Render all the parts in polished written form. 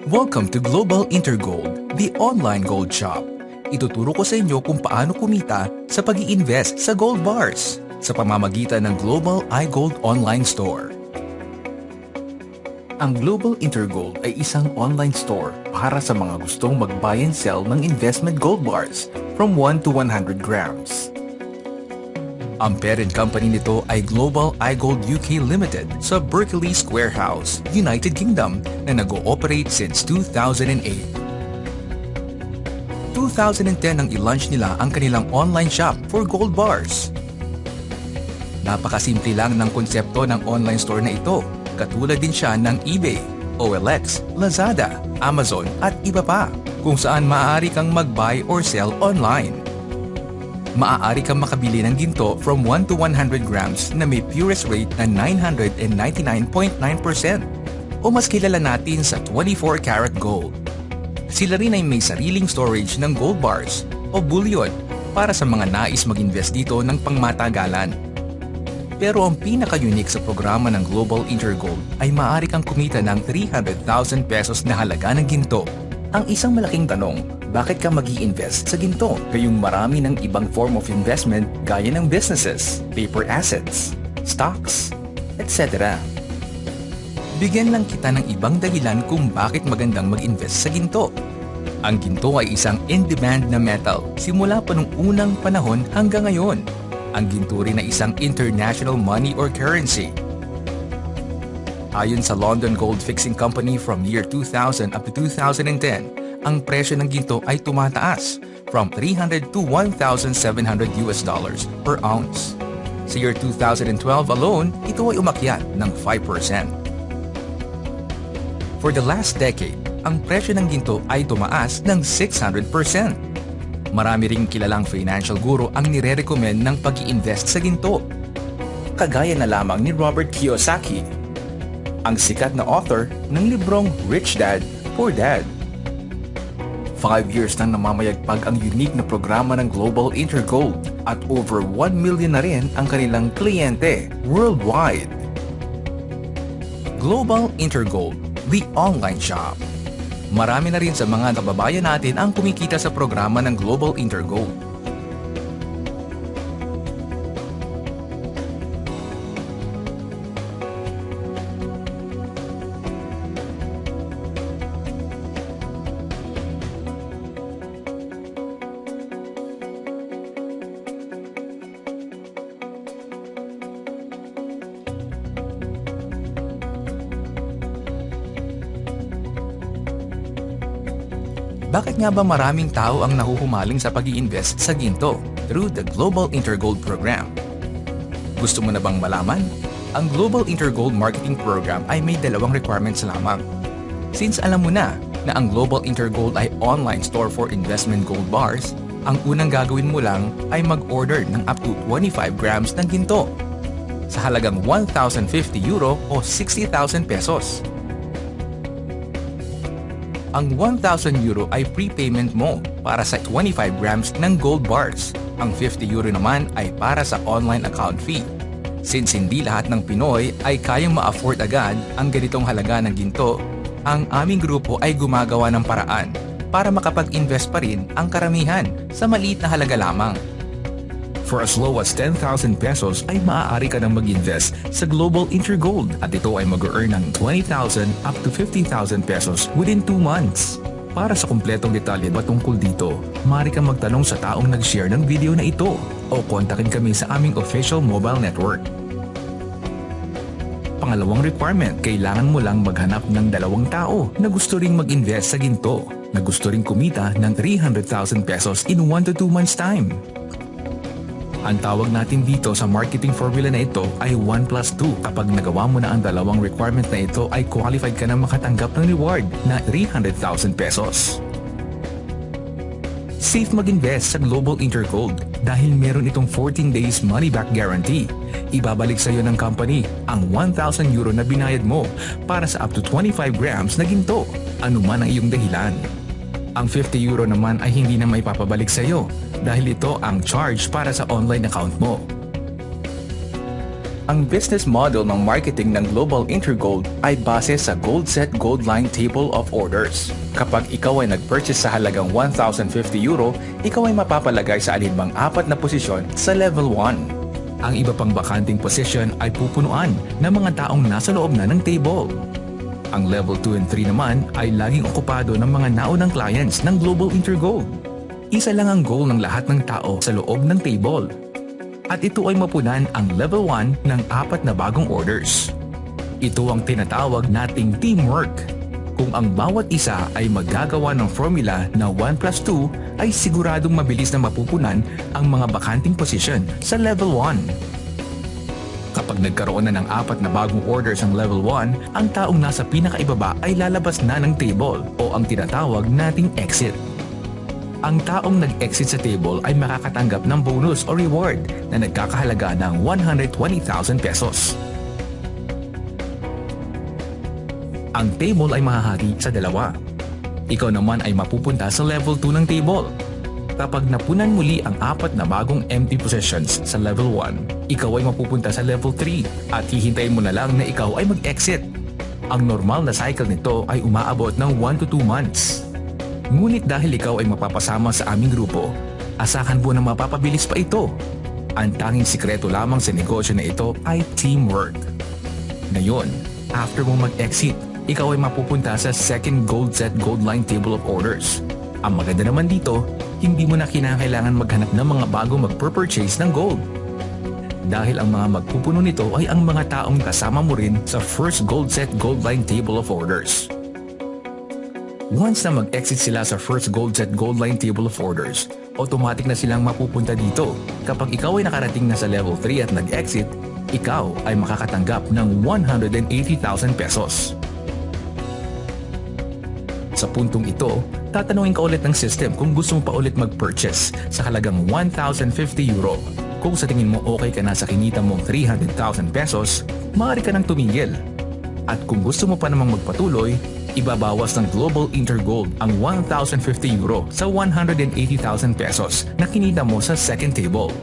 Welcome to Global Intergold, the online gold shop. Ituturo ko sa inyo kung paano kumita sa pag-i-invest sa gold bars sa pamamagitan ng Global iGold Online Store. Ang Global Intergold ay isang online store para sa mga gustong mag-buy and sell ng investment gold bars from 1 to 100 grams. Ang parent company nito ay Global iGold UK Limited sa Berkeley Square House, United Kingdom na nag-ooperate since 2008. 2010 nang i-launch nila ang kanilang online shop for gold bars. Napakasimple lang ng konsepto ng online store na ito, katulad din siya ng eBay, OLX, Lazada, Amazon at iba pa, kung saan maaari kang mag-buy or sell online. Maaari kang makabili ng ginto from 1 to 100 grams na may purest rate na 999.9% o mas kilala natin sa 24 karat gold. Sila rin ay may sariling storage ng gold bars o bullion para sa mga nais mag-invest dito ng pangmatagalan. Pero ang pinaka-unique sa programa ng Global Intergold ay maaari kang kumita ng 300,000 pesos na halaga ng ginto. Ang isang malaking tanong, bakit ka mag-i-invest sa ginto? Gayong marami ng ibang form of investment gaya ng businesses, paper assets, stocks, etc. Bigyan lang kita ng ibang dahilan kung bakit magandang mag-invest sa ginto. Ang ginto ay isang in-demand na metal simula pa nung unang panahon hanggang ngayon. Ang ginto rin ay isang international money or currency. Ayon sa London Gold Fixing Company from year 2000 up to 2010, ang presyo ng ginto ay tumataas from 300 to 1,700 US dollars per ounce. Sa year 2012 alone, ito ay umakyat ng 5%. For the last decade, ang presyo ng ginto ay tumaas ng 600%. Marami ring kilalang financial guru ang nire-recommend ng pag-i-invest sa ginto. Kagaya na lamang ni Robert Kiyosaki, ang sikat na author ng librong Rich Dad, Poor Dad. 5 years nang namamayagpag ang unique na programa ng Global Intergold at over 1 million na rin ang kanilang kliyente worldwide. Global Intergold, the online shop. Marami na rin sa mga kababayan natin ang kumikita sa programa ng Global Intergold. Bakit nga ba maraming tao ang nahuhumaling sa pag-i-invest sa ginto through the Global Intergold Program? Gusto mo na bang malaman? Ang Global Intergold Marketing Program ay may dalawang requirements lamang. Since alam mo na ang Global Intergold ay online store for investment gold bars, ang unang gagawin mo lang ay mag-order ng up to 25 grams ng ginto sa halagang 1,050 euro o 60,000 pesos. Ang 1,000 euro ay prepayment mo para sa 25 grams ng gold bars. Ang 50 euro naman ay para sa online account fee. Since hindi lahat ng Pinoy ay kayang ma-afford agad ang ganitong halaga ng ginto, ang aming grupo ay gumagawa ng paraan para makapag-invest pa rin ang karamihan sa maliit na halaga lamang. For as low as 10,000 pesos ay maaari ka nang mag-invest sa Global Intergold at ito ay mag-earn ng 20,000 up to 50,000 pesos within 2 months. Para sa kumpletong detalye patungkol dito, maaari kang magtanong sa taong nag-share ng video na ito o kontakin kami sa aming official mobile network. Pangalawang requirement, kailangan mo lang maghanap ng 2 tao na gusto ring mag-invest sa ginto, na gusto ring kumita ng 300,000 pesos in 1 to 2 months time. Ang tawag natin dito sa marketing formula na ito ay 1+2. Kapag nagawa mo na ang 2 requirement na ito ay qualified ka na makatanggap ng reward na 300,000 pesos. Safe mag-invest sa Global Intergold dahil meron itong 14 days money-back guarantee. Ibabalik sa iyo ng company ang 1,000 euro na binayad mo para sa up to 25 grams na ginto, anuman ang iyong dahilan. Ang 50 euro naman ay hindi na maipapabalik sa iyo dahil ito ang charge para sa online account mo. Ang business model ng marketing ng Global Intergold ay base sa Gold Set Gold Line Table of Orders. Kapag ikaw ay nag-purchase sa halagang €1,050, ikaw ay mapapalagay sa alinmang apat na posisyon sa Level 1. Ang iba pang bakanting posisyon ay pupunuan ng mga taong nasa loob na ng table. Ang Level 2 and 3 naman ay laging okupado ng mga naunang clients ng Global Intergold. Isa lang ang goal ng lahat ng tao sa loob ng table. At ito ay mapunan ang Level 1 ng apat na bagong orders. Ito ang tinatawag nating teamwork. Kung ang bawat isa ay maggagawa ng formula na 1+2 ay siguradong mabilis na mapupunan ang mga bakanting position sa Level 1. Kapag nagkaroon na ng apat na bagong orders ang Level 1, ang taong nasa pinakaibaba ay lalabas na ng table o ang tinatawag nating exit. Ang taong nag-exit sa table ay makakatanggap ng bonus o reward na nagkakahalaga ng 120,000 pesos. Ang table ay mahahati sa dalawa. Ikaw naman ay mapupunta sa level 2 ng table. Kapag napunan muli ang apat na bagong empty positions sa level 1, ikaw ay mapupunta sa level 3 at hihintayin mo na lang na ikaw ay mag-exit. Ang normal na cycle nito ay umaabot ng 1 to 2 months. Ngunit dahil ikaw ay mapapasama sa aming grupo, asahan po na mapapabilis pa ito. Ang tanging sikreto lamang sa negosyo na ito ay teamwork. Ngayon, after mo mag-exit, ikaw ay mapupunta sa second Gold Set Gold Line Table of Orders. Ang maganda naman dito, hindi mo na kinakailangan maghanap ng mga bago mag-purchase ng gold. Dahil ang mga magpupuno nito ay ang mga taong kasama mo rin sa first Gold Set Gold Line Table of Orders. Once na mag-exit sila sa first Gold Set Gold Line Table of Orders, automatic na silang mapupunta dito. Kapag ikaw ay nakarating na sa level 3 at nag-exit, ikaw ay makakatanggap ng 180,000 pesos. Sa puntong ito, tatanungin ka ulit ng system kung gusto mo pa ulit mag-purchase sa halagang €1,050. Kung sa tingin mo okay ka na sa kinita mong 300,000 pesos, maaari ka nang tumigil. At kung gusto mo pa namang magpatuloy, ibabawas ng Global Intergold ang €1,050 sa 180,000 pesos na kinita mo sa second table.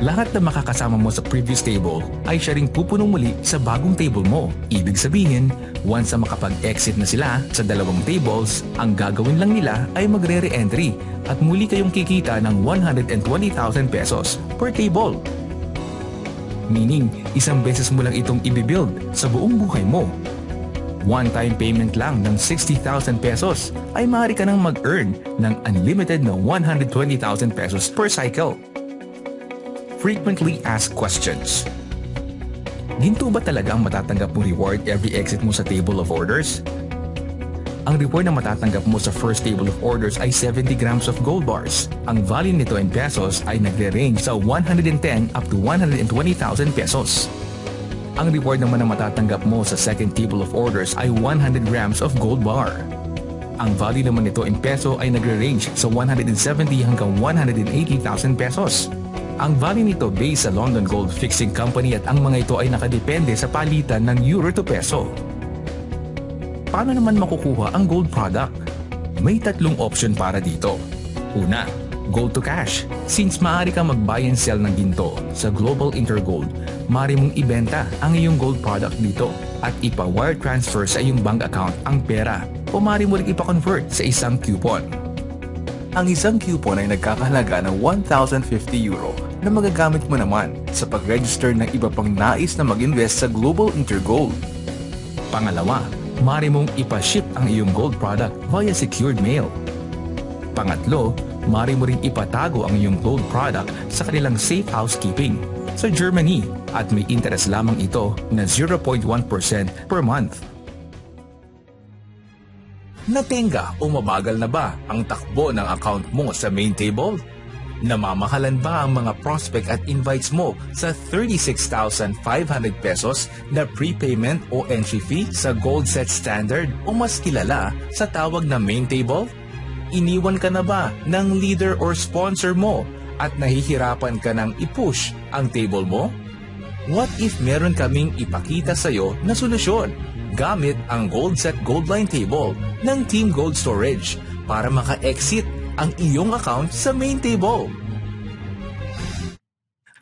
Lahat na makakasama mo sa previous table ay siya ring pupuno muli sa bagong table mo. Ibig sabihin, once na makapag-exit na sila sa dalawang tables, ang gagawin lang nila ay magre-re-entry at muli kayong kikita ng 120,000 pesos per table. Meaning, isang beses mo lang itong ibibuild sa buong buhay mo. One-time payment lang ng 60,000 pesos ay maaari ka nang mag-earn ng unlimited na 120,000 pesos per cycle. Frequently asked questions. Ginto ba talaga ang matatanggap mong reward every exit mo sa table of orders? Ang reward na matatanggap mo sa first table of orders ay 70 grams of gold bars. Ang value nito in pesos ay nagre-range sa 110 up to 120,000 pesos. Ang reward naman na matatanggap mo sa second table of orders ay 100 grams of gold bar. Ang value naman nito in peso ay nagre-range sa 170 hanggang 180,000 pesos. Ang value nito based sa London Gold Fixing Company at ang mga ito ay nakadepende sa palitan ng euro to peso. Paano naman makukuha ang gold product? May tatlong option para dito. Una, gold to cash. Since maaari kang mag-buy and sell ng ginto sa Global Intergold, maaari mong ibenta ang iyong gold product dito at ipa-wire transfer sa iyong bank account ang pera o maaari mo rin ipa-convert sa isang coupon. Ang isang coupon ay nagkakahalaga ng €1,050 na magagamit mo naman sa pag-register ng iba pang nais na mag-invest sa Global Intergold. Pangalawa, maaari mong ipa-ship ang iyong gold product via secured mail. Pangatlo, maaari mo ring ipatago ang iyong gold product sa kanilang safe housekeeping sa Germany at may interest lamang ito na 0.1% per month. Natenga o mabagal na ba ang takbo ng account mo sa main table? Namamahalan ba ang mga prospect at invites mo sa 36,500 pesos na prepayment o entry fee sa Gold Set Standard o mas kilala sa tawag na main table? Iniwan ka na ba ng leader or sponsor mo at nahihirapan ka ng i-push ang table mo? What if meron kaming ipakita sa iyo na solusyon gamit ang Gold Set Gold Line Table ng Team Gold Storage para maka-exit ang iyong account sa main table?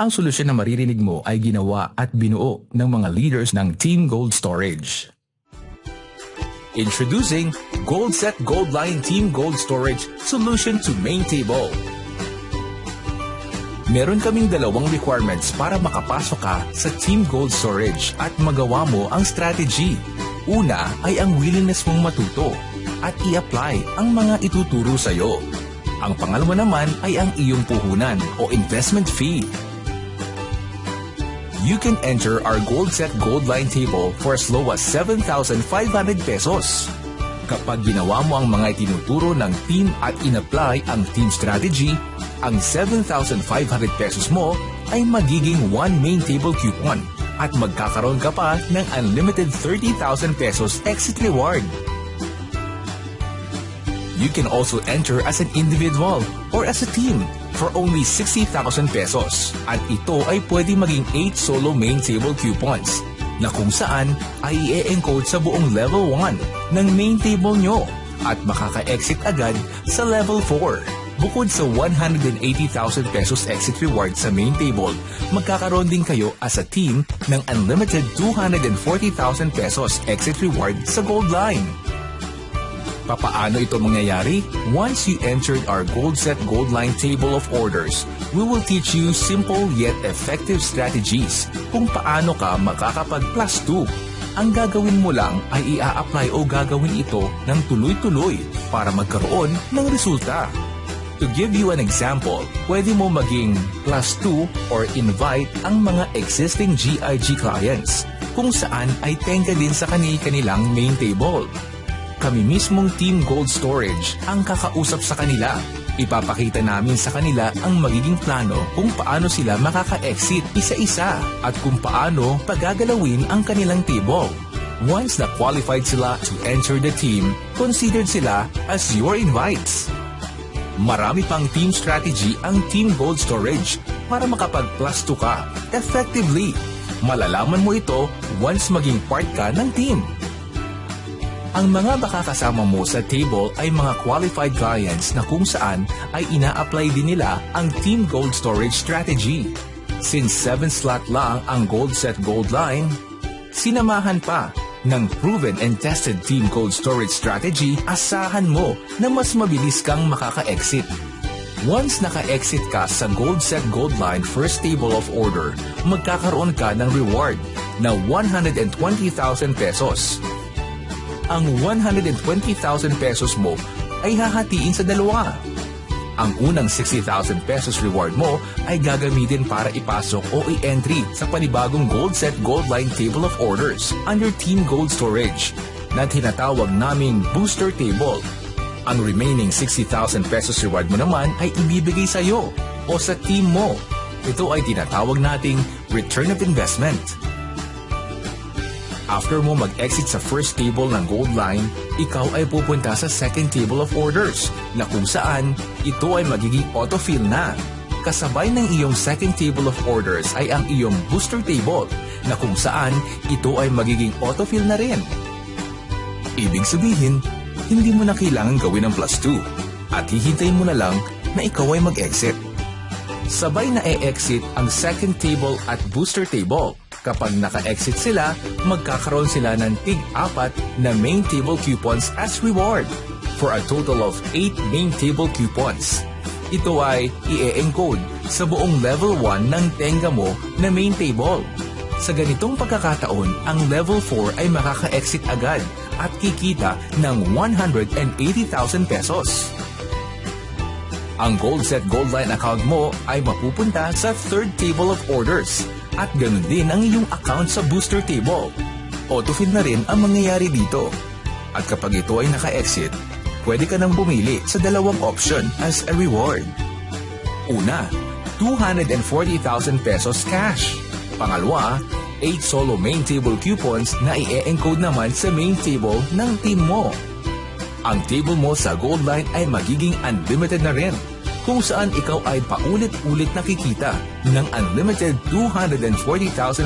Ang solusyon na maririnig mo ay ginawa at binuo ng mga leaders ng Team Gold Storage. Introducing GoldSet Goldline Team Gold Storage Solution to Main Table. Meron kaming dalawang requirements para makapasok ka sa Team Gold Storage at magawa mo ang strategy. Una ay ang willingness mong matuto at i-apply ang mga ituturo sa iyo. Ang pangalawa naman ay ang iyong puhunan o investment fee. You can enter our GoldSet Goldline table for as low as 7,500 pesos. Kapag ginawa mo ang mga itinuturo ng team at in-apply ang team strategy, ang 7,500 pesos mo ay magiging one main table coupon at magkakaroon ka pa ng unlimited 30,000 pesos exit reward. You can also enter as an individual or as a team for only 60,000 pesos. At ito ay pwede maging 8 solo main table coupons na kung saan ay i-encode sa buong level 1 ng main table nyo at makaka-exit agad sa level 4. Bukod sa 180,000 pesos exit reward sa main table, magkakaroon din kayo as a team ng unlimited 240,000 pesos exit reward sa Goldline. Papaano ito mangyayari? Once you entered our GoldSet Goldline table of orders, we will teach you simple yet effective strategies kung paano ka makakapag plus 2. Ang gagawin mo lang ay i-a-apply o gagawin ito ng tuloy-tuloy para magkaroon ng resulta. To give you an example, pwede mo maging plus 2 or invite ang mga existing GIG clients kung saan ay tengka din sa kanilang main table. Kami mismong Team Gold Storage ang kakausap sa kanila. Ipapakita namin sa kanila ang magiging plano kung paano sila makaka-exit isa-isa at kung paano pagagalawin ang kanilang table. Once na qualified sila to enter the team, considered sila as your invites. Marami pang team strategy ang Team Gold Storage para makapag-plus 2 ka effectively. Malalaman mo ito once maging part ka ng team. Ang mga makakasama mo sa table ay mga qualified clients na kung saan ay ina-apply din nila ang Team Gold Storage strategy. Since 7 slot lang ang GoldSet Goldline, sinamahan pa ng proven and tested Team Gold Storage strategy, asahan mo na mas mabilis kang makaka-exit. Once naka-exit ka sa GoldSet Goldline first table of order, magkakaroon ka ng reward na 120,000 pesos. Ang 120,000 pesos mo ay hahatiin sa dalawa. Ang unang 60,000 pesos reward mo ay gagamitin para ipasok o i-entry sa panibagong GoldSet Goldline Table of Orders under Team Gold Storage na tinatawag naming Booster Table. Ang remaining 60,000 pesos reward mo naman ay ibibigay sa iyo o sa team mo. Ito ay tinatawag nating Return of Investment. After mo mag-exit sa first table ng Goldline, ikaw ay pupunta sa second table of orders na kung saan ito ay magiging autofill na. Kasabay ng iyong second table of orders ay ang iyong booster table na kung saan ito ay magiging autofill na rin. Ibig sabihin, hindi mo na kailangan gawin ang plus 2 at hihintayin mo na lang na ikaw ay mag-exit. Sabay na e-exit ang second table at booster table. Kapag naka-exit sila, magkakaroon sila ng tig-4 na main table coupons as reward for a total of 8 main table coupons. Ito ay i-encode sa buong level 1 ng tenga mo na main table. Sa ganitong pagkakataon, ang level 4 ay makaka-exit agad at kikita ng 180,000 pesos. Ang GoldSet Goldline account mo ay mapupunta sa third table of orders. At ganoon din ang iyong account sa booster table. Autofill na rin ang mangyayari dito. At kapag ito ay naka-exit, pwede ka nang bumili sa dalawang option as a reward. Una, 240,000 pesos cash. Pangalawa, 8 solo main table coupons na i-encode naman sa main table ng team mo. Ang table mo sa Goldline ay magiging unlimited na rin, kung saan ikaw ay paulit-ulit nakikita ng unlimited 240,000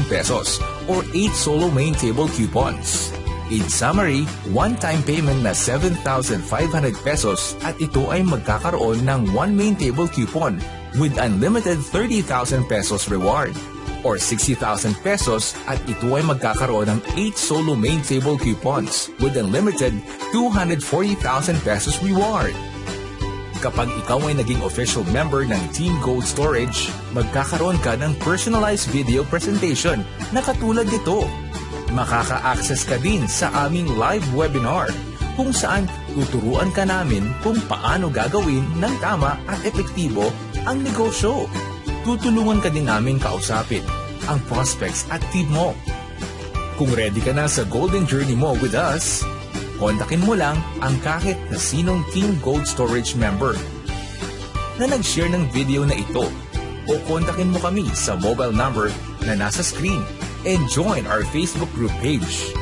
pesos or 8 solo main table coupons. In summary, one-time payment na 7,500 pesos at ito ay magkakaroon ng one main table coupon with unlimited 30,000 pesos reward. Or 60,000 pesos at ito ay magkakaroon ng 8 solo main table coupons with unlimited 240,000 pesos reward. Kapag ikaw ay naging official member ng Team Gold Storage, magkakaroon ka ng personalized video presentation na katulad nito. Makaka-access ka din sa aming live webinar kung saan tuturuan ka namin kung paano gagawin ng tama at epektibo ang negosyo. Tutulungan ka din namin kausapin ang prospects at team mo. Kung ready ka na sa golden journey mo with us, kontakin mo lang ang kahit na sinong Team Gold Storage member na nag-share ng video na ito o kontakin mo kami sa mobile number na nasa screen and join our Facebook group page.